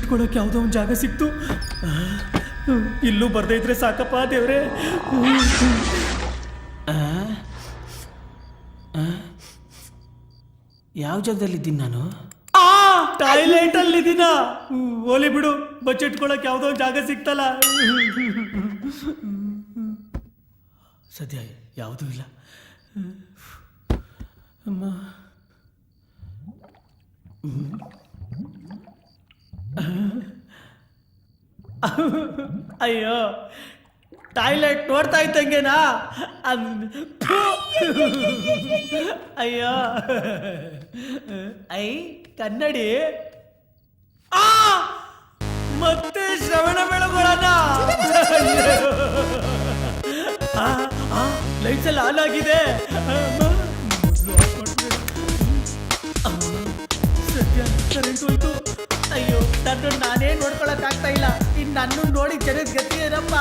ಬಚ್ಚಿಟ್ಕೊಳಕ್ಕೆ ಯಾವುದೋ ಒಂದು ಜಾಗ ಸಿಕ್ತು. ಇಲ್ಲೂ ಬರ್ದೇ ಇದ್ರೆ ಸಾಕಪ್ಪ ದೇವ್ರೆ. ಯಾವ ಜಾಗದಲ್ಲಿದ್ದೀನಿ ನಾನು? ಟಾಯ್ಲೆಟ್ ಅಲ್ಲಿದ್ದೀನ. ಓಲಿ ಬಿಡು, ಬಚ್ಚಿಟ್ಕೊಳಕ್ಕೆ ಯಾವುದೋ ಜಾಗ ಸಿಕ್ತಲ್ಲ. ಸದ್ಯ ಯಾವುದೂ ಇಲ್ಲ. ಅಮ್ಮ, ಅಯ್ಯೋ ಟಾಯ್ಲೆಟ್ ನೋಡ್ತಾ ಇದ್ದಂಗೆನಾ? ಅಯ್ಯೋ ಐ ಕನ್ನಡಿ. ಮತ್ತೆ ಶ್ರವಣ ಬೆಳಗೊಳನ. ಲೈಟ್ಸ್ ಎಲ್ಲ ಆನ್ ಆಗಿದೆ. ಸದ್ಯ ಕರೆಂಟ್ ಹೋಯ್ತು. ಅಯ್ಯೋ ನನ್ನ ನಾನೇ ನೋಡ್ಕೊಳಕ್ ಆಗ್ತಾ ಇಲ್ಲ. ಇನ್ನು ನನ್ನ ನೋಡಿ ಜನದ ಗತಿ ಏನಪ್ಪ?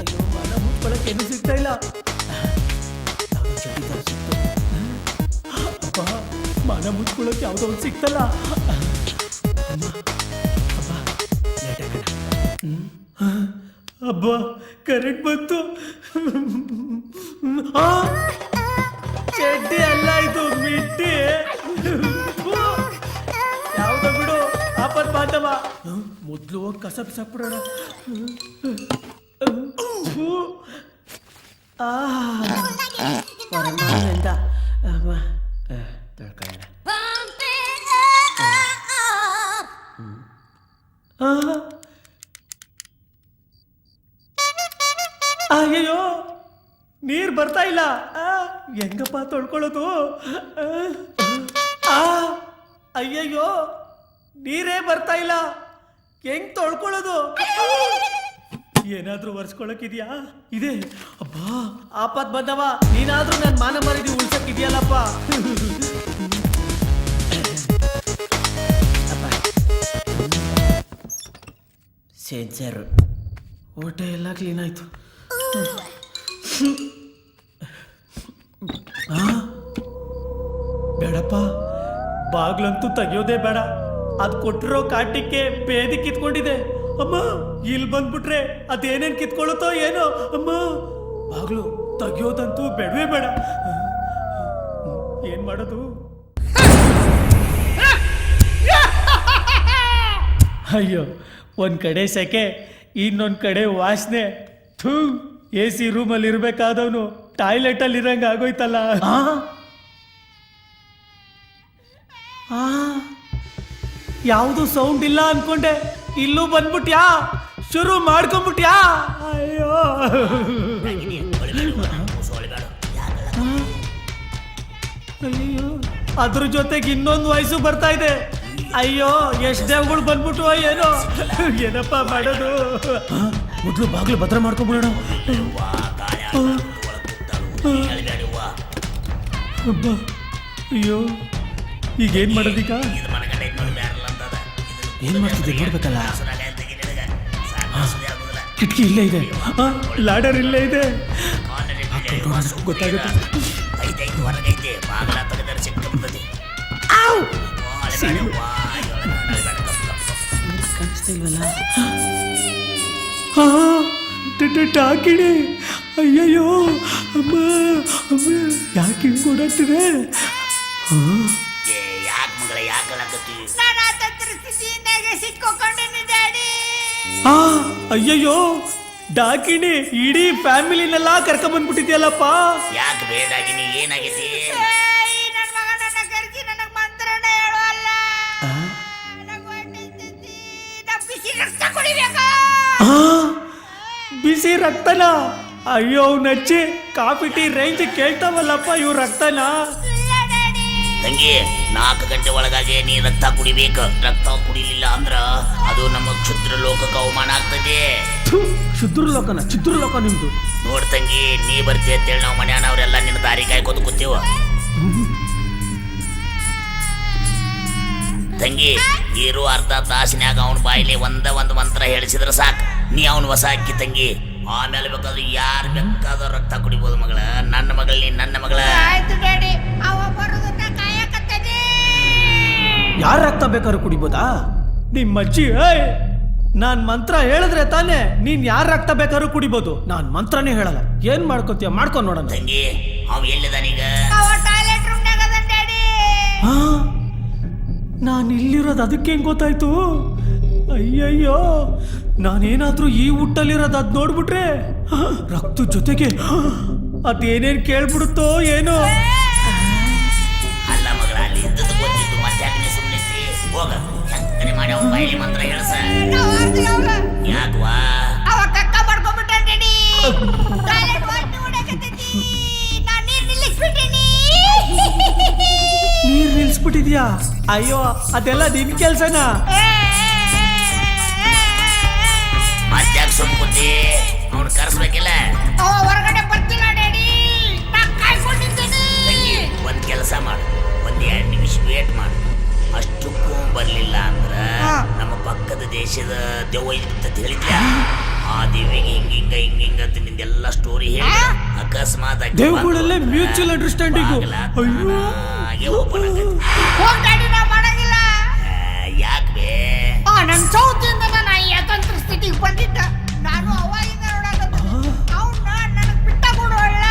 ಅಯ್ಯೋ ಮನ ಮುಟ್ಕೊಳಕ್ ಏನು ಸಿಗ್ತಾ ಇಲ್ಲ. ಅಪ್ಪ, ಮನ ಮುಟ್ಕೊಳಕ್ ಯಾವುದೋ ಒಂದು ಸಿಕ್ತಲ್ಲ. ಅಬ್ಬ ಕರೆಂಟ್ ಬಂತು. ಚಡ್ಡಿ ಅಲ್ಲ ಇದು, ಮಿಡ್ಡಿ. ಯಾವ್ದು ಬಿಡು, ಆಪತ್ ಬಾಂಧವ. ಮೊದ್ಲು ಹೋಗಿ ಕಸ ಬಿಸಾಕ್ಬಿಡೋಣ. ಹೊರಮನೆಯಿಂದ ತೊಳ್ಕೊಳ್ಳೋಣ. ಅಯ್ಯೋ ನೀರ್ ಬರ್ತಾ ಇಲ್ಲ. ಹೆಂಗಪ್ಪ ತೊಳ್ಕೊಳ್ಳೋದು? ಅಯ್ಯಯ್ಯೋ ನೀರೇ ಬರ್ತಾ ಇಲ್ಲ. ಹೆಂಗ್ ತೊಳ್ಕೊಳ್ಳೋದು? ಏನಾದ್ರೂ ಒರ್ಸ್ಕೊಳಕ್ಕಿದ್ಯಾ? ಇದೆ. ಅಬ್ಬಾ ಆಪತ್ ಬಂದವ. ನೀನಾದ್ರೂ ನನ್ನ ಮಾನ ಮರ್ಯಾದೆ ಉಳ್ಸಕ್ಕಿದ್ಯಲ್ಲಪ್ಪ. ಸೆನ್ಸರ್ ಹೊಟ್ಟೆ ಎಲ್ಲ ಕ್ಲೀನ್ ಆಯ್ತು. ಬೇಡಪ್ಪ, ಬಾಗ್ಲಂತೂ ತೆಗಿಯೋದೇ ಬೇಡ. ಅದು ಕೊಟ್ಟಿರೋ ಕಾಟಕ್ಕೆ ಬೇದಿ ಕಿತ್ಕೊಂಡಿದೆ. ಅಮ್ಮ ಇಲ್ಲಿ ಬಂದ್ಬಿಟ್ರೆ ಅದೇನೇನ್ ಕಿತ್ಕೊಳ್ಳುತ್ತೋ ಏನೋ. ಅಮ್ಮ ಬಾಗ್ಲು ತೆಗಿಯೋದಂತೂ ಬೇಡವೇ ಬೇಡ. ಏನ್ ಮಾಡೋದು? ಅಯ್ಯೋ, ಒಂದ್ ಕಡೆ ಸೆಕೆ, ಇನ್ನೊಂದ್ ಕಡೆ ವಾಸನೆ. ಥೂ, AC ರೂಮಲ್ಲಿ ಇರ್ಬೇಕಾದವನು ಟಾಯ್ಲೆಟ್ ಅಲ್ಲಿ ಇರಂಗ ಆಗೋಯ್ತಲ್ಲ. ಯಾವುದು ಸೌಂಡ್ ಇಲ್ಲ ಅನ್ಕೊಂಡೆ, ಇಲ್ಲೂ ಬಂದ್ಬಿಟ್ಯಾ? ಶುರು ಮಾಡ್ಕೊಂಡ್ಬಿಟ್ಯಾ? ಅಯ್ಯೋ ಅಯ್ಯೋ, ಅದ್ರ ಜೊತೆಗೆ ಇನ್ನೊಂದು ವಯಸ್ಸು ಬರ್ತಾ ಇದೆ. ಅಯ್ಯೋ ಎಷ್ಟು ದೇವಗಳು ಬಂದ್ಬಿಟ್ಟು ಏನೋ. ಏನಪ್ಪ ಮಾಡೋದು? ಮೊದಲು ಬಾಗ್ಲು ಭದ್ರ ಮಾಡ್ಕೊಂಡ್ಬಿಡೋಣ. ಅಯ್ಯೋ ಈಗೇನ್ ಮಾಡೋದೀಗ? ಏನ್ ಮಾಡ್ತಿದ್ದೆ ನೋಡ್ಬೇಕಲ್ಲ. ಕಿಟಕಿ ಇಲ್ಲೇ ಇದೆ, ಲಾಡರ್ ಇಲ್ಲೇ ಇದೆ. ಗೊತ್ತಾಗುತ್ತೆ. ಕಾಣಿಸ್ತಾ ಇಲ್ವಲ್ಲ? ಟಾಕಿಣಿ. ಅಯ್ಯಯ್ಯೋ ಅಮ್ಮ, ಅಮ್ಮ ಯಾಕೆ ಹಿಂಗೆ ಓಡಾಡ್ತಿದೆ? ಅಯ್ಯಯ್ಯೋ ಡಾಕಿಣಿ, ಇಡೀ ಫ್ಯಾಮಿಲಿನೆಲ್ಲ ಕರ್ಕೊಂಡ್ ಬಂದ್ಬಿಟ್ಟಿದ್ಯಲ್ಲಪ್ಪ. ಯಾಕೆ ಬೇಡಾಗಿನಿ? ಏನಾಗೈತಿ? ಬಿಸಿ ರಕ್ತನ? ಅಯ್ಯೋ ನಚ್ಚಿ, ಕಾಫಿ ಟೀ ರೇಂಜ್ ಕೇಳ್ತಾವಲ್ಲಪ್ಪ ಇವ್ ರಕ್ತನ. ತಂಗಿ, 4 ಗಂಟೆ ಒಳಗಾಗಿ ನೀ ರಕ್ತ ಕುಡಿಬೇಕು. ರಕ್ತ ಕುಡಿಲಿಲ್ಲ ಅಂದ್ರ ಅದು ನಮ್ಮ ಕ್ಷುದ್ರ ಲೋಕಕ್ಕೆ ಅವಮಾನ ಆಗ್ತದೆ. ಕ್ಷುದ್ರ ಲೋಕನ? ಕ್ಷುದ್ರ ಲೋಕ ನಿಮ್ದು? ನೋಡ್ ತಂಗಿ, ನೀ ಬರ್ತಿ ಅಂತೇಳಿ ನಾವು ಮನ್ಯಾನವ್ರೆಲ್ಲ ನಿನ್ನ ದಾರಿ ಕಾಯ್ಕೋತ ಕೂತೀವ. ತಂಗಿ, ಇರು ಅರ್ಧ ತಾಸಿನ್ಯಾಗ ಅವನ ಬಾಯಿಲಿ ಒಂದು ಮಂತ್ರ ಹೇಳಿಸಿದ್ರ ಸಾಕು, ನೀ ಅವನು ಹೊಸ ಅಕ್ಕಿ ತಂಗಿ. ಆಮೇಲೆ ಬೇಕಾದ್ರೆ ಯಾರು ಬೇಕಾದ್ರೂ ರಕ್ತ ಕುಡಿಬೋದು ಮಗಳ. ನನ್ನ ಮಗಳ, ನೀ ನನ್ನ ಮಗಳ. ಯಾರ ರಕ್ತ ಬೇಕಾದ್ರೂ ಕುಡಿಬೋದಾ? ನಿಮ್ಮ ಅಜ್ಜಿ ಏಯ್ ನಾನ್ ಮಂತ್ರ ಹೇಳಿದ್ರೆ ತಾನೇ ನೀನ್ ಯಾರ ರಕ್ತ ಬೇಕಾದ್ರೂ ಕುಡಿಬೋದು. ನಾನ್ ಮಂತ್ರನೇ ಹೇಳಲ್ಲ. ಏನ್ ಮಾಡ್ಕೋತೀಯ ಮಾಡ್ಕೊಂಡ್ ನೋಡೋಣ. ತಂಗಿ ಅವ್ ಎಲ್ಲಿದಾನೀಗ? ನಾನು ಇಲ್ಲಿರೋದು ಅದಕ್ಕೆ ಹೆಂಗ್ ಗೊತ್ತಾಯ್ತು? ಅಯ್ಯಯ್ಯೋ ನಾನೇನಾದ್ರೂ ಈ ಊಟಲ್ಲಿರೋದು ಅದ್ ನೋಡ್ಬಿಟ್ರೆ ರಕ್ತ ಜೊತೆಗೆ ಅದೇನೇನ್ ಕೇಳ್ಬಿಡುತ್ತೋ ಏನೋ. ಅಲ್ಲ ಮಗಳ, ಅಲ್ಲಿ ಇದ್ದದ್ದು ಗೊತ್ತಿದ್ದು ಮತ್ತೆ ಯಾಕೆ ಸುಮ್ಮನೆ ಹೋಗ ಹೆಂಗನೆ ಮಾಡಿ ಅವ್ನ ಬಾಯಿಲಿ ಮಂತ್ರ ಹೇಳಸ. ಯಾಕವಾ ಅವ ಕಕ್ಕ ಮಾಡ್ಕೊಂಡ್ಬಿಟ್ಟಿ ನಾನು ನೀರ್ ನಿಲ್ಲಿಸ್ಬಿಟ್ಟಿನಿ. ನೀರ್ ನಿಲ್ಸ್ಬಿಟ್ಟಿದ್ಯಾ? ಅಯ್ಯೋ ಅದೆಲ್ಲ ನಿನ್ ಕೆಲ್ಸನಾ? ಮತ್ತ್ಯಾಕೆ ಸುಮ್ ಕೂತಿ? ಅವ್ನು ಕರ್ಸ್ಬೇಕಿಲ್ಲ. ಅವ ಹೊರಗಡೆ ಬರ್ತಿಲ್ಲ ಡ್ಯಾಡಿ, ನಾ ಕಾಯ್ಕೊಂಡಿದ್ದೀನಿ. ತಂಗಿ ಒಂದ್ ಕೆಲಸ ಮಾಡು, ಒಂದ್ 2 ನಿಮಿಷ ವೇಟ್ ಮಾಡು. ಅಷ್ಟಕ್ಕೂ ಬರ್ಲಿಲ್ಲ ಅಂದ್ರ ನಮ್ಮ ಪಕ್ಕದ ದೇಶದ ದೆವ್ವ ಇರ್ತಂತ ಹೇಳಿದ್ಯಾ, ಆ ದೇವಿಗೆ ಹಿಂಗಿಂಗ ಅಂತ ನಿಂದೆಲ್ಲ ಸ್ಟೋರಿ ಹೇಳಿ ಅಕಸ್ಮಾತ್ ದೇವ್ಗಳಲ್ಲೇ ಮ್ಯೂಚುವಲ್ ಅಂಡರ್ಸ್ಟ್ಯಾಂಡಿಂಗು. ಅಯ್ಯೋ ಓಪನ್ ಆಗತ್ತೆ. ಹೋಗ್ ಡ್ಯಾಡಿ, ನಾ ಮಾಡಂಗಿಲ್ಲ. ಯಾಕೆ ನನ್ ಚೌತಿಯಿಂದ ನಾನು ಈ ಅತಂತ್ರ ಸ್ಥಿತಿಗೆ ಬಂದಿದ್ದ. ನಾನು ಅವಾಗಿಂದ ನೋಡಕತ್ತೀನಿ ಅವ್ನ ನನಗ್ ಬಿಟ್ಟ ಕೊಡುವಲ್ಲ.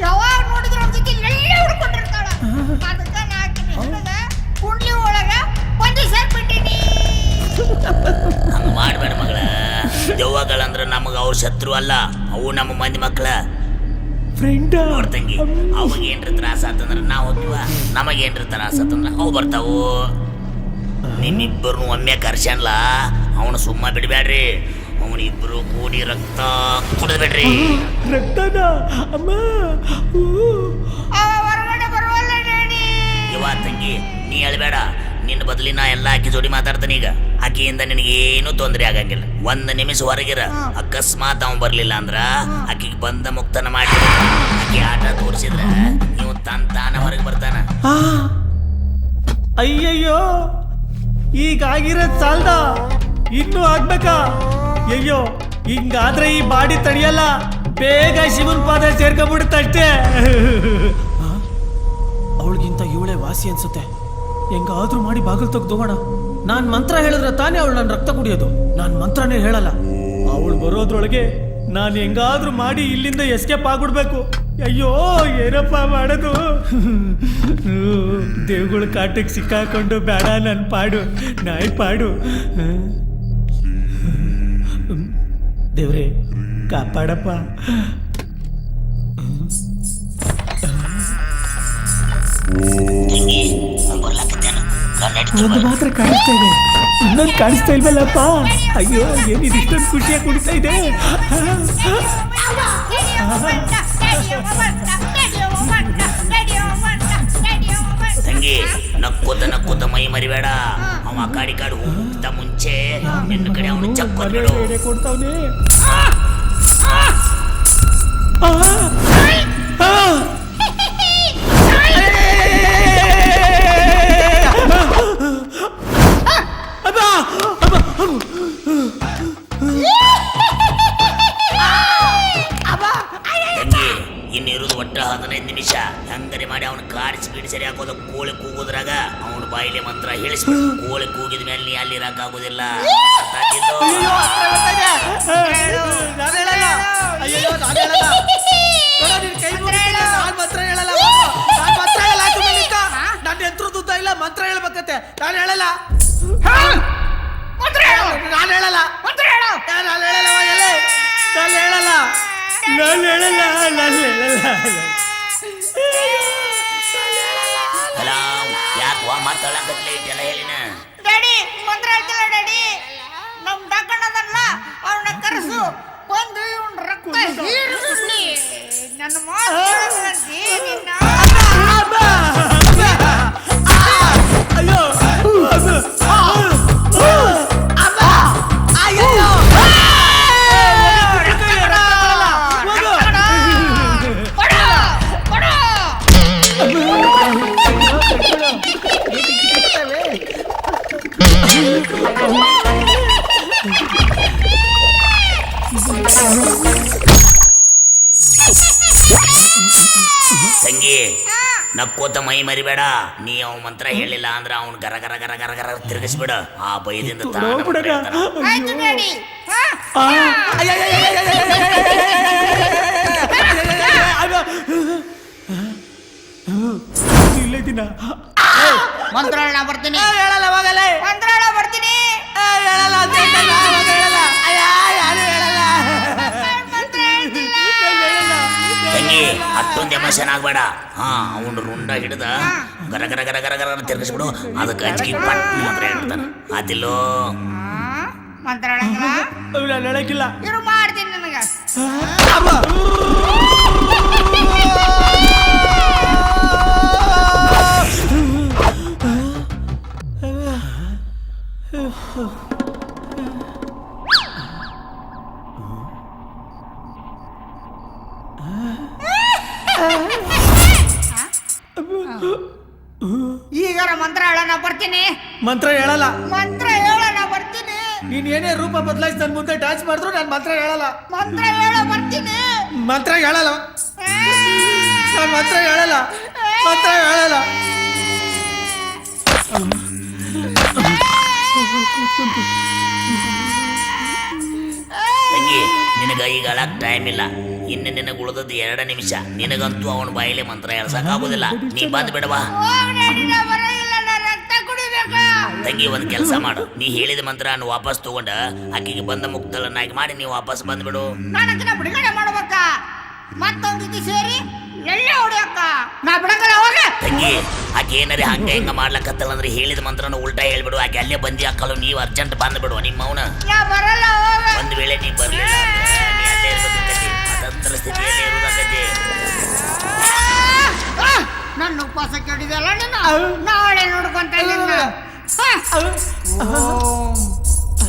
ಯಾವಾಗ ನೋಡಿದ್ರು ಅವ್ನ ಜೊತೆ ಎಲ್ಲೇ ಹುಡ್ಕೊಂಡಿರ್ತಾಳ. ಅದಕ್ಕೆ ನಾ ಹಾಕಿನಿ ಹಿಡಿದ ಕುಂಡ್ಲಿ ಒಳಗ ಬಂದು ಸೇರ್ಬಿಟ್ಟಿನಿ. ಹಂಗ ಮಾಡ್ಬೇಡ ಮಗಳ. ದೆವ್ವಗಳಂದ್ರ ನಮಗ ಅವ್ರ ಶತ್ರು ಅಲ್ಲ, ಅವು ನಮ್ಮ ಮಂದಿ ಮಕ್ಕಳ ಫ್ರೆಂಡ್. ನೋಡ್ತಂಗಿ ಅವಾಗ ಏನ್ರ ತ್ರಾಸ ಆತಂದ್ರ ನಾವ್ ಹೋಗ್ತೀವ, ನಮಗೇನ್ರ ತ್ರಾಸ ಆತಂದ್ರ ಅವು ಬರ್ತಾವು. ನಿಮ್ಮಿಬ್ಬರು ಒಮ್ಮೆ ಕರ್ಸನ್ಲ ಅವನು ಸುಮ್ಮ ಬಿಡ್ಬೇಡ್ರಿ. ಅವನಿಬ್ರು ಕೂಡಿ ರಕ್ತ ಕುಡಿದ್ಬೇಡ್ರಿ. ರಕ್ತನ ಅಮ್ಮ ಅವ ಹೊರಗಡೆ ಬರುವಲ್ಲ ಡ್ಯಾಡಿ. ಇವ ತಂಗಿ ನೀ ಹೇಳ್ಬೇಡ, ನಿನ್ನ ಬದಲಿ ನಾ ಎಲ್ಲ ಆಕಿ ಜೋಡಿ ಮಾತಾಡ್ತಾನೆ. ಈಗ ಆಕಿಯಿಂದ ನಿನಗೇನು ತೊಂದರೆ ಆಗಂಗಿಲ್ಲ. 1 ನಿಮಿಷ ಹೊರಗಿರ. ಅಕಸ್ಮಾತ್ ಅವ್ ಬರ್ಲಿಲ್ಲ ಅಂದ್ರ ಆಕಿಗೆ ಬಂದ ಮುಕ್ತನ ಮಾಡಿ ಆಕಿ ಆಟ ತೋರಿಸಿದ್ರ ನೀವು ತಾನ ಹೊರಗೆ ಬರ್ತಾನ. ಅಯ್ಯಯ್ಯೋ ಈಗ ಆಗಿರೋದ್ ಸಾಲ್ದ, ಇನ್ನೂ ಆಗ್ಬೇಕಾ? ಅಯ್ಯೋ ಹಿಂಗಾದ್ರೆ ಈ ಬಾಡಿ ತಡಿಯಲ್ಲ. ಬೇಗ ಶಿವನ್ ಪಾದ ಸೇರ್ಕೊಂಡ್ಬಿಡುತ್ತಷ್ಟೇ. ಅವಳಿಗಿಂತ ಇವಳೆ ವಾಸಿ ಅನ್ಸುತ್ತೆ. ಹೆಂಗಾದ್ರೂ ಮಾಡಿ ಬಾಗಿಲು ತೆಗ್ದೋಗೋಣ. ನಾನ್ ಮಂತ್ರ ಹೇಳಿದ್ರೆ ತಾನೇ ಅವಳು ನನ್ನ ರಕ್ತ ಕುಡಿಯೋದು. ನಾನ್ ಮಂತ್ರನೇ ಹೇಳಲ್ಲ. ಅವಳು ಬರೋದ್ರೊಳಗೆ ನಾನು ಹೆಂಗಾದ್ರೂ ಮಾಡಿ ಇಲ್ಲಿಂದ ಎಸ್ಕೇಪ್ ಆಗ್ಬಿಡ್ಬೇಕು. ಅಯ್ಯೋ ಏನಪ್ಪ ಮಾಡೋದು? ದೇವ್ಗಳ ಕಾಟಕ್ಕೆ ಸಿಕ್ಕಾಕೊಂಡು ಬೇಡ ನನ್ನ ಪಾಡು, ನಾಯಿ ಪಾಡು. ದೇವ್ರೆ ಕಾಪಾಡಪ್ಪ. ಒಂದು ಮಾತ್ರ ಕಾಣಿಸ್ತಾ ಇದೆ, ಇನ್ನೊಂದು ಕಾಣಿಸ್ತಾ ಇಲ್ವಲ್ಲಪ್ಪ. ಅಯ್ಯೋ ಏನಿದು ಇಷ್ಟೊಂದು ಖುಷಿಯಾಗಿ ಕುಡಿತಾ ಇದೆ. ತಂಗಿ ನಕ್ಕೋತ ಮೈ ಮರಿಬೇಡ. ಅವ ಕಾಡಿ ಹೋಗ್ತಾ ಮುಂಚೆ ನಿನ್ನ ಕಡೆ ಅವನು ಚಕ್ಕೊಟ್ಬಿಡು. ಕೊಡ್ತಾವನೆ. ಇನ್ನಿರುವುದು ಒಟ್ಟ 15 ನಿಮಿಷ. ಹಂಗರೆ ಮಾಡಿ ಅವನು ಕಾಡಿಸಿ ಬಿಡಿಸರಿ ಹಾಕೋದು. ಕೋಳಿ ಕೂಗೋದ್ರಾಗ ಅವನ ಬಾಯಿಲೆ ಮಂತ್ರ ಹೇಳಿಸ್ಬಿಡು. ಕೋಳಿ ಕೂಗಿದ ಮೇಲೆ ನೀ ಅಲ್ಲಿ ಇರಕ್ಕಾಗೋದಿಲ್ಲ. ನನ್ನ ಎತ್ತರದುದ್ದ ಇಲ್ಲ, ಮಂತ್ರ ಹೇಳ್ಬೇಕತ್ತೆ. ನಾನು ಹೇಳಲ್ಲ. ಯಾಕವಾ ಮಾತಾಡಕತ್ಲೆ ಇದೆಲ್ಲ ಹೇಳಿನ? ಡ್ಯಾಡಿ ಮಂತ್ರ ಹೇಳ್ತಿಲ್ಲ ಡ್ಯಾಡಿ. ನಮ್ ಡಾಕಣ್ಣದಲ್ಲ ಅವ್ನ ಕರೆಸು ಬಂದು ಇವನ್ ರಕ್ತ ಹೀರ್ಬಿಡ್ಲಿ. ನನ್ನ ಮಾತು ಕೇಳಂತಿ ನಿನ್ನ. ಅಯ್ಯೋ ನಕ್ಕೋತ ಮೈ ಮರಿಬೇಡ. ನೀ ಅವ್ ಮಂತ್ರ ಹೇಳಿಲ್ಲ ಅಂದ್ರ ಅವ್ನ್ ಗರ ಗರ ಗರ ಗರ ಗರ ತಿರುಗಿಸ್ಬಿಡ. ಆ ಭಯದಿಂದ ತಾನ ಬಿಡಗ ಆಯ್ತು ಡ್ಯಾಡಿ. ಇಲ್ಲೇ ದಿನ ಮಂತ್ರ ಹೇಳ ಬರ್ತೀನಿ. ಹೇಳಲ್ಲ ಹೋಗಲ್ಲ ಮಂತ್ರ ಹೇಳ ಬರ್ತೀನಿ. ಹೇಳಲ್ಲ ಅಂತ ಹೇಳ್ತಾನ, ಹೇಳಲ್ಲ. ಯಾರು ಹೇಳಲ್ಲ. ಮಂತ್ರ ಹೇಳ್ತಿಲ್ಲ. ತಂಗಿ ಅಷ್ಟೊಂದು ಎಮೋಷನ್ ಆಗ್ಬೇಡ. ಹಾ ಅವ್ನು ರುಂಡ ಹಿಡ್ದ ಗರ ಗರ ಗರ ಗರ ಗರ ತಿರುಗಿಸ್ಬಿಡು. ಅದಕ್ಕೆ ಅಂಜಿಕೆ ಪಟ್ ಮಂತ್ರ ಹೇಳ್ತಾನ. ಆತಿಲ್ಲೋ ಮಂತ್ರ ಹೇಳಂಗಿಲ್ಲ. ಹೇಳಕ್ಕಿಲ್ಲ. ಇರು ಮಾಡ್ತೀನಿ ನನಗ. ಈಗಾರ ಮಂತ್ರ ಹೇಳೋಣ ಬರ್ತೀನಿ. ಮಂತ್ರ ಹೇಳಲ್ಲ. ಮಂತ್ರ ಹೇಳೋಣ ಬರ್ತೀನಿ. ನೀನ್ ಏನೇ ರೂಪ ಬದಲಾಯಿಸಿ ನನ್ ಮುಂದೆ ಡ್ಯಾನ್ಸ್ ಮಾಡಿದ್ರು ನಾನು ಮಂತ್ರ ಹೇಳಲ್ಲ. ಮಂತ್ರ ಹೇಳ ಬರ್ತೀನಿ. ಮಂತ್ರ ಹೇಳಲ್ಲ. ನಾನು ಮಂತ್ರ ಹೇಳಲ್ಲ. ಮಂತ್ರ ಹೇಳಲ್ಲ. ತಂಗಿ ನಿನಗ ಈಗ ಅಳಕ್ ಟೈಮ್ ಇಲ್ಲ. ಇನ್ನು ನಿನಗೆ ಉಳಿದದ್ದು 2 ನಿಮಿಷ. ನಿನಗಂತೂ ಅವನ ಬಾಯಿಲೆ ಮಂತ್ರ ಹೇಳ್ಸಕ್ಕಾಗೋದಿಲ್ಲ. ನೀ ಬಂದ್ ಬಿಡವಾ. ರಕ್ತ ಕುಡಿಬೇಕಾ? ತಂಗಿ ಒಂದ್ ಕೆಲಸ ಮಾಡು. ನೀ ಹೇಳಿದ ಮಂತ್ರ ವಾಪಸ್ ತಗೊಂಡ ಆಕೆಗೆ ಬಂದ ಮುಕ್ತಲನ್ನಾಗಿ ಮಾಡಿ ನೀವು ವಾಪಸ್ ಬಂದ್ಬಿಡು. ನಾನಕಿನ ಬಿಡುಗಡೆ ಮಾಡ್ಬೇಕಾ? ಮತ್ತೊಂದ್ ಜೊತೆ ಸೇರಿ ಎಲ್ಲೇ ಹೊಡಿಯಕ್ಕ? ನಾ ಬಿಡಕಲ್ಲ ಅವಾಗ. ತಂಗಿ ಆಕೆ ಏನಾರ ಹಂಗ ಹಿಂಗ ಮಾಡ್ಲಕತ್ತಲ್ಲ ಅಂದ್ರೆ ಹೇಳಿದ ಮಂತ್ರನ ಉಲ್ಟಾ ಹೇಳ್ಬಿಡು. ಆಕೆ ಅಲ್ಲೇ ಬಂದಿ ಹಾಕಲು ನೀವು ಅರ್ಜೆಂಟ್ ಬಂದ್ಬಿಡು. ನಿಮ್ಮ ಅವನ ನಾ ಬರಲ್ಲ ಹೋಗ. ಒಂದ್ ವೇಳೆ ನೀ ಬರ್ಲಿಲ್ಲ ಅಂದ್ರೆ ನೀ ಅಲ್ಲೇ ಇರ್ಬೇಕಾಗತಿ. ಅದಂತರ ಸ್ಥಿತಿಯಲ್ಲಿ ಇರುವುದಾಗತಿ. ನನ್ನ ಉಪವಾಸ ಕೆಡಿದಲ್ಲ ನೀನು. ನಾಳೆ ನೋಡ್ಕೊಂತ ಇದ್ದೀನಿ. ಓಂ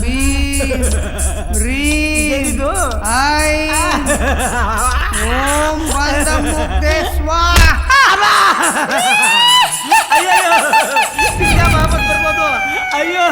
ಭೀಮ್ ಹ್ರೀಂ ಐ ಓಂ ಬಂದ ಮುಕ್ತೇಶ್ವರ. ಅಯ್ಯೋ ವಾಪಸ್ ಬರ್ಬೋದು. ಅಯ್ಯೋ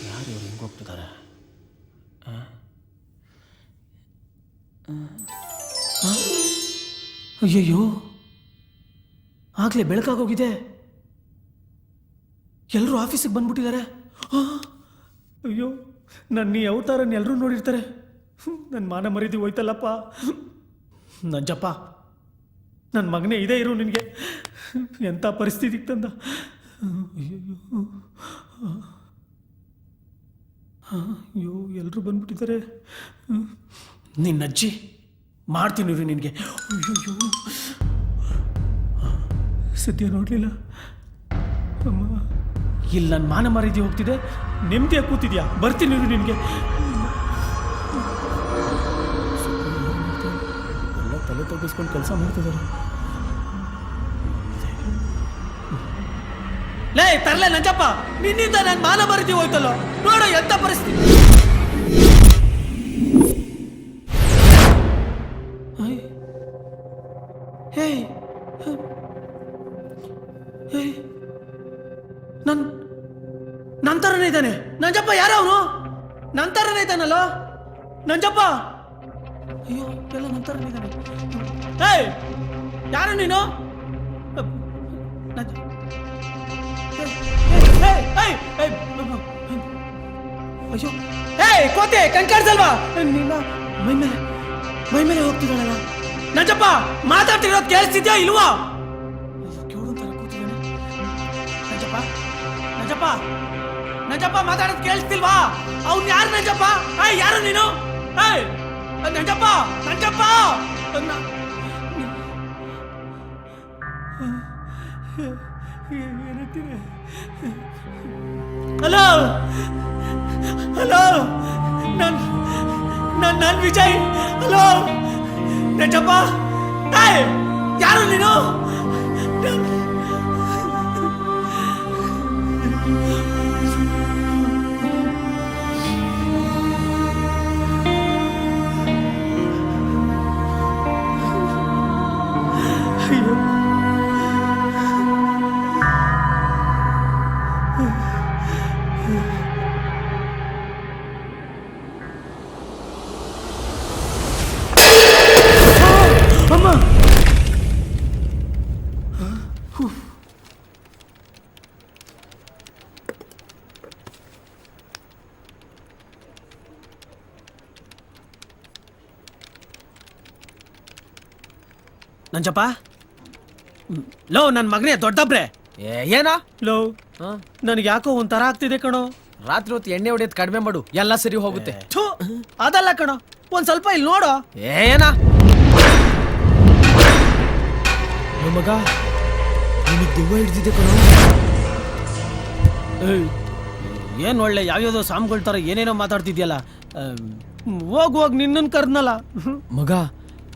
ಯಾರು ಇವ್ರು ಹಿಂಗೆ ಹೋಗ್ತಿದ್ದಾರೆ? ಅಯ್ಯಯ್ಯೋ ಆಗ್ಲೇ ಬೆಳಕಾಗೋಗಿದೆ. ಎಲ್ಲರೂ ಆಫೀಸಿಗೆ ಬಂದ್ಬಿಟ್ಟಿದ್ದಾರೆ. ಅಯ್ಯೋ ನನ್ನ ಈ ಅವತಾರನ್ನ ಎಲ್ಲರೂ ನೋಡಿರ್ತಾರೆ. ನನ್ನ ಮಾನ ಮರ್ಯಾದೆ ಹೋಯ್ತಲ್ಲಪ್ಪ. ನಂಜಪ್ಪ ನನ್ನ ಮಗನೇ ಇದೇ ಇರು ನಿನಗೆ. ಎಂಥ ಪರಿಸ್ಥಿತಿಗೆ ತಂದ. ಅಯ್ಯೋ ಎಲ್ಲರೂ ಬಂದ್ಬಿಟ್ಟಿದ್ದಾರೆ. ನಿನ್ನ ಅಜ್ಜಿ ಮಾಡ್ತೀನಿ ರೀ ನಿನಗೆ. ಅಯ್ಯೋ ಸದ್ಯ ನೋಡಲಿಲ್ಲ ಅಮ್ಮ. ಇಲ್ಲಿ ನನ್ನ ಮಾನ ಮರ್ಯಾದೆ ಹೋಗ್ತಿದೆ. ನೆಮ್ಮದಿಯಾಗಿ ಕೂತಿದ್ಯಾ? ಬರ್ತೀನಿ ರೀ ನಿನಗೆ. ಎಲ್ಲ ತಲೆ ತಗ್ಗಿಸ್ಕೊಂಡು ಕೆಲಸ ಮಾಡ್ತಿದ್ದಾರೆ. ಲೇ ತರ್ಲೆ ನಂಜಪ್ಪ, ನಿನ್ನಿಂದ ನನ್ನ ಮಾನ ಮರ್ಯಾದೆ ಹೋಯ್ತಲ್ಲ. ನೋಡು ಎಂತ ಪರಿಸ್ಥಿತಿ. ನಂತರನೇ ಇದ್ದಾನೆ ನಂಜಪ್ಪ. ಯಾರ ಅವನು? ನಂತರನೇ ಇದ್ದಾನಲ್ಲ ನಂಜಪ್ಪ. ಅಯ್ಯೋ ಎಲ್ಲ ನಂತರನೇ ಇದ್ದಾನೆ. ಏಯ್ ಯಾರು ನೀನು? ಅಯ್ಯೋ ಏಯ್ ಕೋತೆ ಕಣ್ಕಾಡ್ಸಲ್ವಾ? ನಿನ್ನ ಮೈ ಮೇಲೆ ಹೋಗ್ತಿದ್ದಾಳಲ್ಲ ನಂಜಪ್ಪ. ಮಾತಾಡ್ತಿರೋದು ಕೇಳಿಸ್ತಿದ್ಯಾ ಇಲ್ವಾ? ಕೇಳೋಂತರ ಕೂತಿದ್ದಾನೆ ನಂಜಪ್ಪ. ನಂಜಪ್ಪ ನಂಜಪ್ಪ ಮಾತಾಡೋದು ಕೇಳಿಸ್ತಿಲ್ವಾ? ಅವ್ನು ಯಾರು ನಂಜಪ್ಪ? ಏಯ್ ಯಾರು ನೀನು? ಏಯ್ ನಂಜಪ್ಪ ನಂಜಪ್ಪ. ಹಲೋ ಹಲೋ ನಾನು ವಿಜಯ್. ಹಲೋ ನಂಜಪ್ಪ. ಏಯ್ ಯಾರು ನೀನು? ಅಮ್ಮ, ನಂಜಪ್ಪ, ಲೋ ನನ್ನ ಮಗನೇ ದೊಡ್ಡಬ್ರೆ. ಏನ ಲೋ ನನಗೆ ಯಾಕೋ ಒಂಥರ ಆಗ್ತಿದೆ ಕಣೋ. ರಾತ್ರಿ ಹೊತ್ತು ಎಣ್ಣೆ ಹೊಡೆಯೋದು ಕಡಿಮೆ ಮಾಡು, ಎಲ್ಲ ಸರಿ ಹೋಗುತ್ತೆ. ಥು, ಅದಲ್ಲ ಕಣೋ, ಒಂದ್ ಸ್ವಲ್ಪ ಇಲ್ಲಿ ನೋಡು. ಏನ ಮಗ, ನಿನಗೆ ದೆವ್ವ ಹಿಡ್ದಿದೆ ಕಣೋ. ಏನ್ ಒಳ್ಳೆ ಯಾವ್ಯಾವ್ದೋ ಸಾಮ್ಗಳ ತರ ಏನೇನೋ ಮಾತಾಡ್ತಿದ್ಯಲ್ಲ. ಹೋಗ್ ನಿನ್ನನ್ ಕರ್ದ್ನಲ್ಲ. ಮಗ,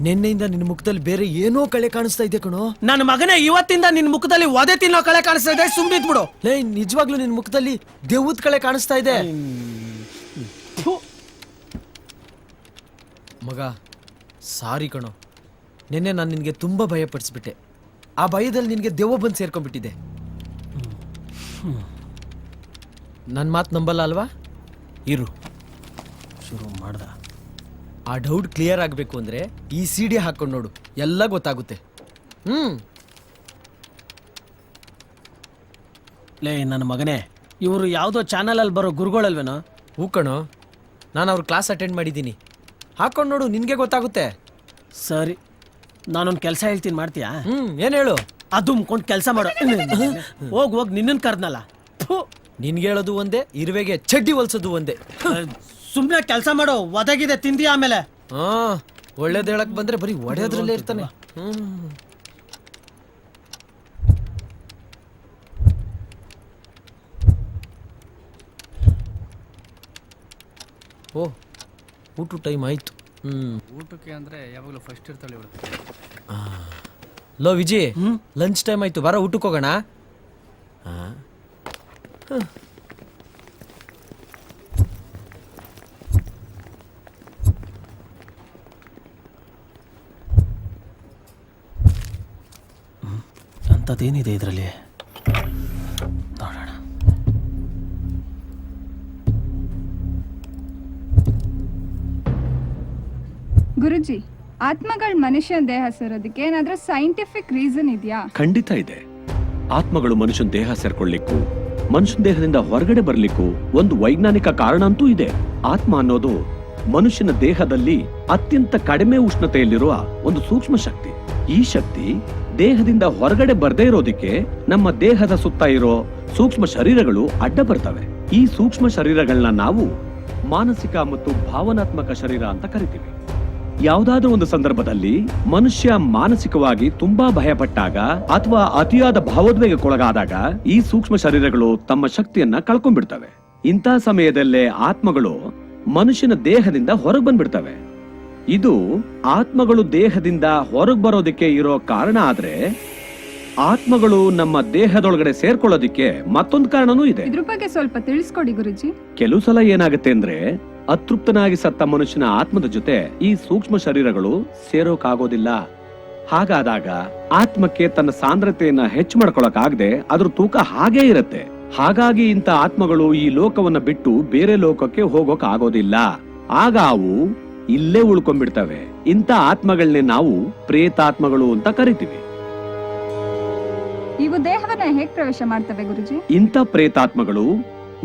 ನಿನ್ನೆಯಿಂದ ನಿನ್ನ ಮುಖದಲ್ಲಿ ಬೇರೆ ಏನೋ ಕಳೆ ಕಾಣಿಸ್ತಾ ಇದೆ ಕಣೋ. ನನ್ನ ಮಗನೇ, ಇವತ್ತಿಂದ ನಿನ್ ಮುಖದಲ್ಲಿ ಒದೆ ತಿನ್ನೋ ಕಳೆ ಕಾಣಿಸ್ತಾ ಇದೆ. ಸುಮ್ನಿದ್ ಬಿಡು. ಲೇ, ನಿಜವಾಗ್ಲೂ ನಿನ್ನ ಮುಖದಲ್ಲಿ ದೆವ್ವದ ಕಳೆ ಕಾಣಿಸ್ತಾ ಇದೆ. ಥು. ಮಗ, ಸಾರಿ ಕಣೋ. ನಿನ್ನೆ ನಾನು ನಿನಗೆ ತುಂಬಾ ಭಯ ಪಡಿಸ್ಬಿಟ್ಟೆ. ಆ ಭಯದಲ್ಲಿ ನಿನಗೆ ದೆವ್ವ ಬಂದು ಸೇರ್ಕೊಂಡ್ಬಿಟ್ಟಿದೆ. ನನ್ನ ಮಾತು ನಂಬಲ್ಲ ಅಲ್ವಾ? ಇರು, ಶುರು ಮಾಡ್ದ. ಆ ಡೌಟ್ ಕ್ಲಿಯರ್ ಆಗಬೇಕು ಅಂದ್ರೆ ಈ ಸಿಡಿ ಹಾಕೊಂಡು ನೋಡು, ಎಲ್ಲ ಗೊತ್ತಾಗುತ್ತೆ. ಲೇ ನನ್ನ ಮಗನೇ, ಇವರು ಯಾವ್ದೋ ಚಾನಲ್ ಅಲ್ಲಿ ಬರೋ ಗುರುಗಳಲ್ವೇನೋ? ಹೂ ಕಣೋ, ನಾನು ಅವ್ರ ಕ್ಲಾಸ್ ಅಟೆಂಡ್ ಮಾಡಿದ್ದೀನಿ. ಹಾಕೊಂಡು ನೋಡು, ನಿನಗೆ ಗೊತ್ತಾಗುತ್ತೆ. ಸರಿ, ನಾನೊಂದು ಕೆಲಸ ಹೇಳ್ತೀನಿ, ಮಾಡ್ತೀಯಾ? ಏನು ಹೇಳು? ಅದು ಮುಕ್ಕೊಂಡು ಕೆಲಸ ಮಾಡು. ಹೋಗ್ ನಿನ್ನನ್ ಕರ್ದ್ನಲ್ಲ. ನಿನ್ಗೆ ಹೇಳೋದು ಒಂದೇ, ಇರುವೆಗೆ ಚಡ್ಡಿ ಹೊಲ್ಸೋದು ಒಂದೇ. ಸುಮ್ನೆ ಕೆಲಸ ಮಾಡು, ಒದಗಿದೆ ತಿಂದಿ ಆಮೇಲೆ. ಒಳ್ಳೇದ್ ಹೇಳಕ್ ಬಂದ್ರೆ ಬರೀ ಒಡೆಯೋದ್ರಲ್ಲೇ ಇರ್ತಾನೆ. ಓ, ಊಟ ಟೈಮ್ ಆಯ್ತು. ಊಟಕ್ಕೆ ಅಂದ್ರೆ ಯಾವಾಗಲೂ ಫಸ್ಟ್ ಇರ್ತಾಳೆ ಇವಳು. ಲೋ ವಿಜಿ, ಲಂಚ್ ಟೈಮ್ ಆಯ್ತು, ಬರ ಊಟಕ್ಕೆ ಹೋಗೋಣ. ಅಂಥದ್ದೇನಿದೆ ಇದರಲ್ಲಿ, ನೋಡೋಣ. ಗುರುಜಿ, ಆತ್ಮಗಳ ಮನುಷ್ಯನ ದೇಹ ಸೇರೋದಕ್ಕೆ ಏನಾದ್ರೂ ಸೈಂಟಿಫಿಕ್ ರೀಸನ್ ಇದೆಯಾ? ಖಂಡಿತ ಇದೆ. ಆತ್ಮಗಳು ಮನುಷ್ಯನ ದೇಹ ಸೇರ್ಕೊಳ್ಳಿಕ್ಕೂ ಮನುಷ್ಯನ ದೇಹದಿಂದ ಹೊರಗಡೆ ಬರ್ಲಿಕ್ಕೂ ಒಂದು ವೈಜ್ಞಾನಿಕ ಕಾರಣ ಅಂತೂ ಇದೆ. ಆತ್ಮ ಅನ್ನೋದು ಮನುಷ್ಯನ ದೇಹದಲ್ಲಿ ಅತ್ಯಂತ ಕಡಿಮೆ ಉಷ್ಣತೆಯಲ್ಲಿರುವ ಒಂದು ಸೂಕ್ಷ್ಮ ಶಕ್ತಿ. ಈ ಶಕ್ತಿ ದೇಹದಿಂದ ಹೊರಗಡೆ ಬರ್ದೇ ಇರೋದಕ್ಕೆ ನಮ್ಮ ದೇಹದ ಸುತ್ತ ಇರೋ ಸೂಕ್ಷ್ಮ ಶರೀರಗಳು ಅಡ್ಡ ಬರ್ತವೆ. ಈ ಸೂಕ್ಷ್ಮ ಶರೀರಗಳನ್ನ ನಾವು ಮಾನಸಿಕ ಮತ್ತು ಭಾವನಾತ್ಮಕ ಶರೀರ ಅಂತ ಕರಿತೀವಿ. ಯಾವುದಾದ್ರೂ ಒಂದು ಸಂದರ್ಭದಲ್ಲಿ ಮನುಷ್ಯ ಮಾನಸಿಕವಾಗಿ ತುಂಬಾ ಭಯಪಟ್ಟಾಗ ಅಥವಾ ಅತಿಯಾದ ಭಾವೋದ್ವೇಗಕ್ಕೊಳಗಾದಾಗ ಈ ಸೂಕ್ಷ್ಮ ಶರೀರಗಳು ತಮ್ಮ ಶಕ್ತಿಯನ್ನ ಕಳ್ಕೊಂಡ್ಬಿಡ್ತವೆ. ಇಂಥ ಸಮಯದಲ್ಲೇ ಆತ್ಮಗಳು ಮನುಷ್ಯನ ದೇಹದಿಂದ ಹೊರಗೆ ಬಂದ್ಬಿಡ್ತವೆ. ಇದು ಆತ್ಮಗಳು ದೇಹದಿಂದ ಹೊರಗೆ ಬರೋದಕ್ಕೆ ಇರೋ ಕಾರಣ. ಆದ್ರೆ ಆತ್ಮಗಳು ನಮ್ಮ ದೇಹದೊಳಗಡೆ ಸೇರ್ಕೊಳ್ಳೋದಿಕ್ಕೆ ಮತ್ತೊಂದು ಕಾರಣನೂ ಇದೆ. ಇದ್ರ ಬಗ್ಗೆ ಸ್ವಲ್ಪ ತಿಳಿಸ್ಕೊಡಿ ಗುರುಜಿ. ಕೆಲವು ಸಲ ಏನಾಗುತ್ತೆ ಅಂದ್ರೆ, ಅತೃಪ್ತನಾಗಿ ಸತ್ತ ಮನುಷ್ಯನ ಆತ್ಮದ ಜೊತೆ ಈ ಸೂಕ್ಷ್ಮ ಶರೀರಗಳು ಸೇರೋಕಾಗೋದಿಲ್ಲ. ಹಾಗಾದಾಗ ಆತ್ಮಕ್ಕೆ ತನ್ನ ಸಾಂದ್ರತೆಯನ್ನ ಹೆಚ್ಚು ಮಾಡ್ಕೊಳಕ್ಕಾಗದೆ ಅದ್ರ ತೂಕ ಹಾಗೇ ಇರುತ್ತೆ. ಹಾಗಾಗಿ ಇಂಥ ಆತ್ಮಗಳು ಈ ಲೋಕವನ್ನ ಬಿಟ್ಟು ಬೇರೆ ಲೋಕಕ್ಕೆ ಹೋಗೋಕ್ ಆಗೋದಿಲ್ಲ. ಆಗ ಅವು ಇಲ್ಲೇ ಉಳ್ಕೊಂಡ್ಬಿಡ್ತವೆ. ಇಂಥ ಆತ್ಮಗಳನ್ನೇ ನಾವು ಪ್ರೇತಾತ್ಮಗಳು ಅಂತ ಕರಿತೀವಿ. ಇವು ದೇಹವನ್ನ ಹೇಗ್ ಪ್ರವೇಶ ಮಾಡ್ತವೆ ಗುರುಜಿ? ಇಂಥ ಪ್ರೇತಾತ್ಮಗಳು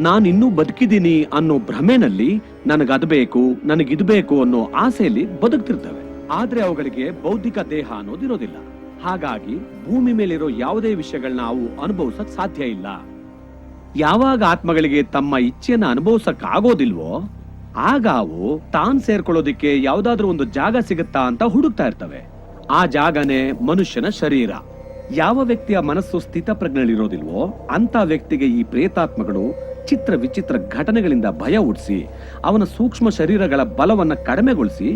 ನಾನಿನ್ನೂ ಬದುಕಿದ್ದೀನಿ ಅನ್ನೋ ಭ್ರಮೆನಲ್ಲಿ ನನಗದು ಬೇಕು, ನನಗಿದು ಬೇಕು ಅನ್ನೋ ಆಸೆಯಲ್ಲಿ ಬದುಕ್ತಿರ್ತವೆ. ಆದ್ರೆ ಅವುಗಳಿಗೆ ಬೌದ್ಧಿಕ ದೇಹ ಅನ್ನೋದಿರೋದಿಲ್ಲ. ಹಾಗಾಗಿ ಭೂಮಿ ಮೇಲಿರೋ ಯಾವುದೇ ವಿಷಯಗಳನ್ನ ಅವು ಅನುಭವಿಸಕ್ ಸಾಧ್ಯ ಇಲ್ಲ. ಯಾವಾಗ ಆತ್ಮಗಳಿಗೆ ತಮ್ಮ ಇಚ್ಛೆಯನ್ನ ಅನುಭವಿಸಕ್ ಆಗೋದಿಲ್ವೋ ಆಗ ಅವು ತಾನ್ ಸೇರ್ಕೊಳ್ಳೋದಿಕ್ಕೆ ಯಾವ್ದಾದ್ರೂ ಒಂದು ಜಾಗ ಸಿಗುತ್ತಾ ಅಂತ ಹುಡುಕ್ತಾ ಇರ್ತವೆ. ಆ ಜಾಗನೇ ಮನುಷ್ಯನ ಶರೀರ. ಯಾವ ವ್ಯಕ್ತಿಯ ಮನಸ್ಸು ಸ್ಥಿತಪ್ರಜ್ಞೆಯಲ್ಲಿರೋದಿಲ್ವೋ ಅಂತ ವ್ಯಕ್ತಿಗೆ ಈ ಪ್ರೇತಾತ್ಮಗಳು ಚಿತ್ರ ವಿಚಿತ್ರ ಘಟನೆಗಳಿಂದ ಭಯ ಹುಟ್ಟಿಸಿ ಅವನ ಸೂಕ್ಷ್ಮ ಶರೀರಗಳ ಬಲವನ್ನ ಕಡಿಮೆಗೊಳಿಸಿ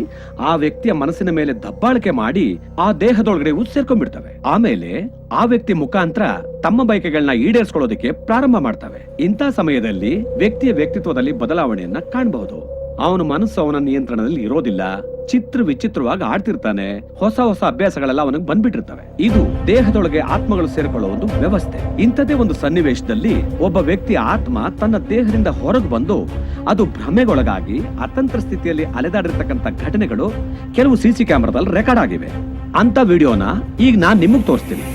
ಆ ವ್ಯಕ್ತಿಯ ಮನಸ್ಸಿನ ಮೇಲೆ ದಬ್ಬಾಳಿಕೆ ಮಾಡಿ ಆ ದೇಹದೊಳಗಡೆ ಸೇರ್ಕೊಂಡ್ಬಿಡ್ತವೆ. ಆಮೇಲೆ ಆ ವ್ಯಕ್ತಿ ಮುಖಾಂತರ ತಮ್ಮ ಬಯಕೆಗಳನ್ನ ಈಡೇರಿಸ್ಕೊಳ್ಳೋದಕ್ಕೆ ಪ್ರಾರಂಭ ಮಾಡ್ತವೆ. ಇಂಥ ಸಮಯದಲ್ಲಿ ವ್ಯಕ್ತಿಯ ವ್ಯಕ್ತಿತ್ವದಲ್ಲಿ ಬದಲಾವಣೆಯನ್ನ ಕಾಣಬಹುದು. ಅವನ ಮನಸ್ಸು ಅವನ ನಿಯಂತ್ರಣದಲ್ಲಿ ಇರೋದಿಲ್ಲ, ಚಿತ್ರ ವಿಚಿತ್ರವಾಗಿ ಆಡ್ತಿರ್ತಾನೆ, ಹೊಸ ಹೊಸ ಅಭ್ಯಾಸಗಳೆಲ್ಲ ಅವನಿಗೆ ಬಂದ್ಬಿಟ್ಟಿರ್ತವೆ. ಇದು ದೇಹದೊಳಗೆ ಆತ್ಮಗಳು ಸೇರಿಕೊಳ್ಳೋ ಒಂದು ವ್ಯವಸ್ಥೆ. ಇಂಥದೇ ಒಂದು ಸನ್ನಿವೇಶದಲ್ಲಿ ಒಬ್ಬ ವ್ಯಕ್ತಿಯ ಆತ್ಮ ತನ್ನ ದೇಹದಿಂದ ಹೊರಗೆ ಬಂದು ಅದು ಭ್ರಮೆಗೊಳಗಾಗಿ ಅತಂತ್ರ ಸ್ಥಿತಿಯಲ್ಲಿ ಅಲೆದಾಡಿರ್ತಕ್ಕಂಥ ಘಟನೆಗಳು ಕೆಲವು ಸಿಸಿ ಕ್ಯಾಮೆರಾದಲ್ಲಿ ರೆಕಾರ್ಡ್ ಆಗಿವೆ. ಅಂತ ವಿಡಿಯೋನ ಈಗ ನಾನ್ ನಿಮಗ್ ತೋರಿಸ್ತೀನಿ.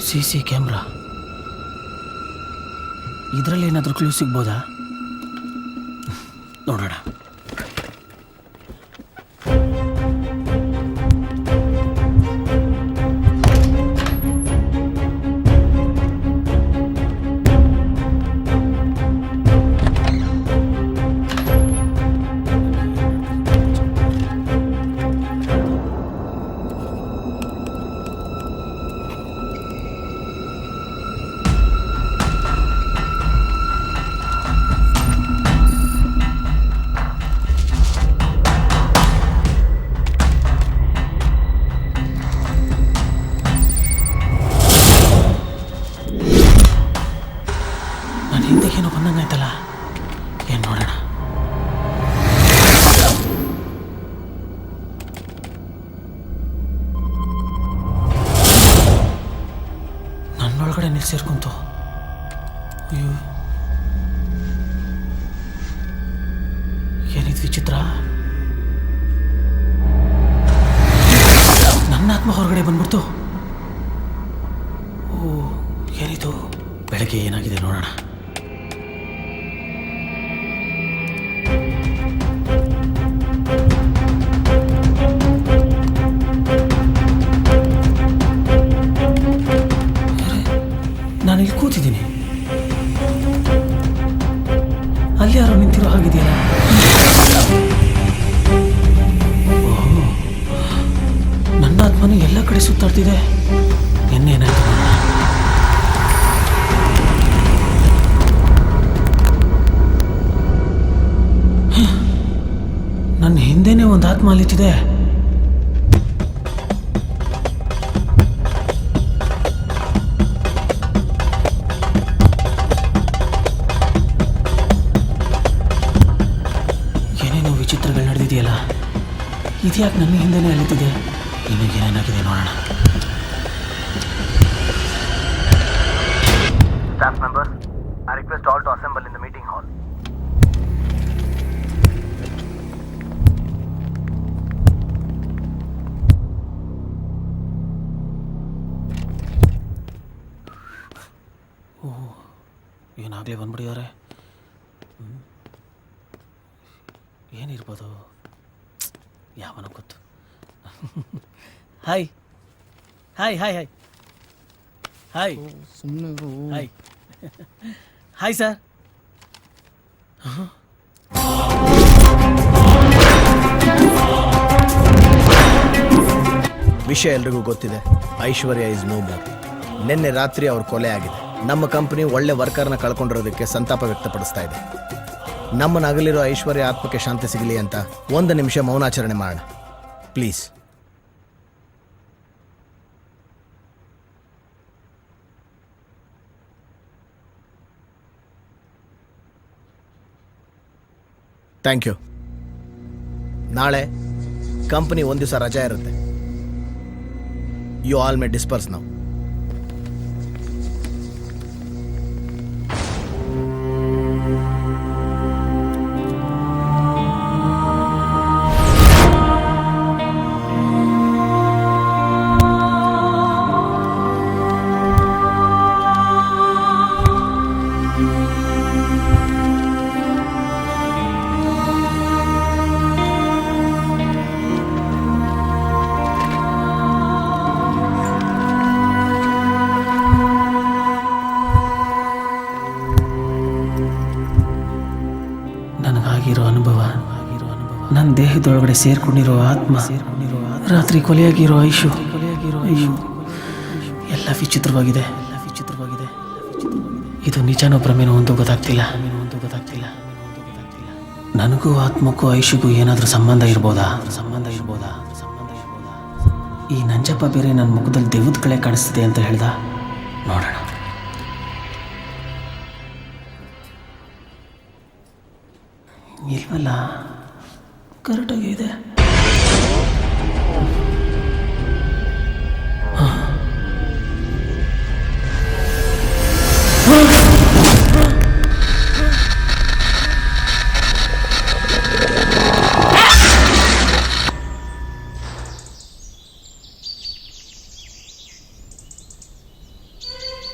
CC ಕ್ಯಾಮ್ರಾ, ಇದರಲ್ಲಿ ಏನಾದರೂ ಕ್ಲೂ ಸಿಗ್ಬೋದಾ? ನೋಡೋಣ. ಏನೋ ಬಂದಂಗಾಯ್ತಲ್ಲ, ಏನ್ ನೋಡೋಣ. ನನ್ನೊಳಗಡೆ ನೀರು ಸೇರ್ಕೊಂತು. ಅಯ್ಯೋ, ಏನಿದು ವಿಚಿತ್ರ. ನನ್ನ ಆತ್ಮ ಹೊರಗಡೆ ಬಂದ್ಬಿಡ್ತು. ಓ, ಏನಿದು? ಬೆಳಗ್ಗೆ ಏನಾಗಿದೆ ನೋಡೋಣ. ನಾನು ಇಲ್ಲಿ ಕೂತಿದ್ದೀನಿ, ಅಲ್ಲಿ ಯಾರೋ ನಿಂತಿರೋ ಹಾಗಿದೆಯಲ್ಲ. ನನ್ನ ಆತ್ಮನು ಎಲ್ಲ ಕಡೆ ಸುತ್ತಾಡ್ತಿದೆ. ಇನ್ನೇನಾಯ್ತು? ನನ್ನ ಹಿಂದೆನೇ ಒಂದು ಆತ್ಮ ಅಲಿತಿದೆ. ವಿಚಿತ್ರಗಳು ನಡೆದಿದೆಯಲ್ಲ, ಇದ್ಯಾಕೆ ನನ್ನ ಹಿಂದೆನೇ ಅಲಿತಿದೆ? ಇನ್ನು ಏನೇನಾಗಿದೆ ನೋಡೋಣ. Staff members, I request all to assemble in the meeting hall. ಏನಾಗಲೇ ಬಂದ್ಬಿಟ್ಟಿದ್ದಾರೆ. ಏನಿರ್ಬೋದು? ಯಾವನ ಗೊತ್ತು. Hi hi hi hi hi ಸುಮ್ಮನೆ ಹಾಯ್ ಹಾಯ್ ಸರ್. ವಿಷಯ ಎಲ್ರಿಗೂ ಗೊತ್ತಿದೆ. ಐಶ್ವರ್ಯ ಇಸ್ ನೋ ಮೋರ್. ನಿನ್ನೆ ರಾತ್ರಿ ಅವ್ರ ಕೊಲೆ ಆಗಿದೆ. ನಮ್ಮ ಕಂಪನಿ ಒಳ್ಳೆ ವರ್ಕರ್ನ ಕಳ್ಕೊಂಡಿರೋದಕ್ಕೆ ಸಂತಾಪ ವ್ಯಕ್ತಪಡಿಸ್ತಾ ಇದೆ. ನಮ್ಮನ್ನು ಅಗಲಿರೋ ಐಶ್ವರ್ಯ ಆತ್ಮಕ್ಕೆ ಶಾಂತಿ ಸಿಗಲಿ ಅಂತ 1 ನಿಮಿಷ ಮೌನಾಚರಣೆ ಮಾಡೋಣ ಪ್ಲೀಸ್. Thank you. ನಾಳೆ ಕಂಪನಿ 1 ದಿವಸ ರಜಾ ಇರುತ್ತೆ. You all may disperse now. ನನಗಾಗಿರೋ ಅನುಭವ, ನನ್ನ ದೇಹದೊಳಗಡೆ ಸೇರ್ಕೊಂಡಿರೋ ಆತ್ಮ, ರಾತ್ರಿ ಕೊಲೆಯಾಗಿರೋ ಐಶು, ಎಲ್ಲ ವಿಚಿತ್ರವಾಗಿದೆ. ವಿಚಿತ್ರವಾಗಿದೆ. ಇದು ನಿಜನೋ ಭ್ರಮೆನೋ ಒಂದು ಗೊತ್ತಾಗ್ತಿಲ್ಲ. ನನಗೂ ಆತ್ಮಕ್ಕೂ ಐಶಿಗೂ ಏನಾದರೂ ಸಂಬಂಧ ಇರ್ಬೋದಾ? ಈ ನಂಜಪ್ಪ ಬೇರೆ ನನ್ನ ಮುಖದಲ್ಲಿ ದೆವ್ವದ ಕಳೆ ಕಾಣಿಸ್ತಿದೆ ಅಂತ ಹೇಳ್ದ. ನೋಡೋಣ. ಇಲ್ವಲ್ಲ, ಕರೆಕ್ಟಾಗಿ ಇದೆ.